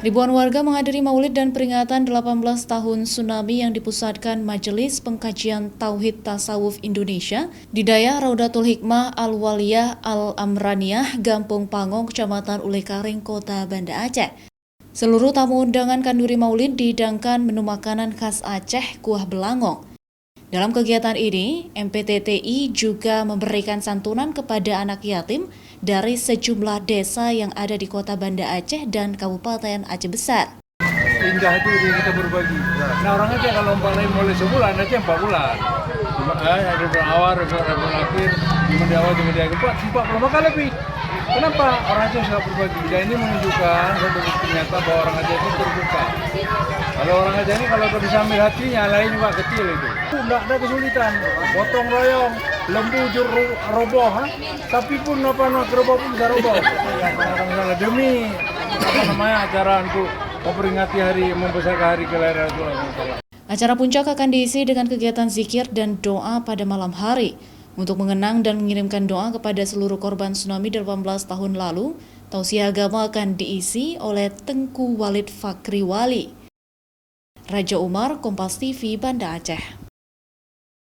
Ribuan warga menghadiri maulid dan peringatan 18 tahun tsunami yang dipusatkan Majelis Pengkajian Tauhid Tasawuf Indonesia di Daya Raudatul Hikmah Al-Waliyah Al-Amraniyah, Gampung Pangong, Kecamatan Ulekaring, Kota Banda Aceh. Seluruh tamu undangan kanduri maulid dihidangkan menu makanan khas Aceh, kuah belangong. Dalam kegiatan ini, MPTTI juga memberikan santunan kepada anak yatim dari sejumlah desa yang ada di Kota Banda Aceh dan Kabupaten Aceh Besar. Indah itu kita berbagi. Nah orang Aceh kalau mulai sebulan, Aceh 4 bulan. Ada bulan awal, ada bulan akhir, di awal, di akhir, 40 maka lebih. Kenapa orang Aceh suka berbagi? Dan ini menunjukkan satu bukti nyata bahwa orang Aceh itu terbuka. Kalau orang Aceh ini kalau bisa ambil hatinya, lain juga kecil itu. Tidak ada kesulitan, potong royong, lembu roboh, tapi pun roboh pun bisa roboh. Demi acara untuk memperingati membesarkan hari kelahiran Rasulullah. Acara puncak akan diisi dengan kegiatan zikir dan doa pada malam hari. Untuk mengenang dan mengirimkan doa kepada seluruh korban tsunami 18 tahun lalu, tausiah agama akan diisi oleh Tengku Walid Fakri Wali. Raja Umar, Kompas TV, Banda Aceh.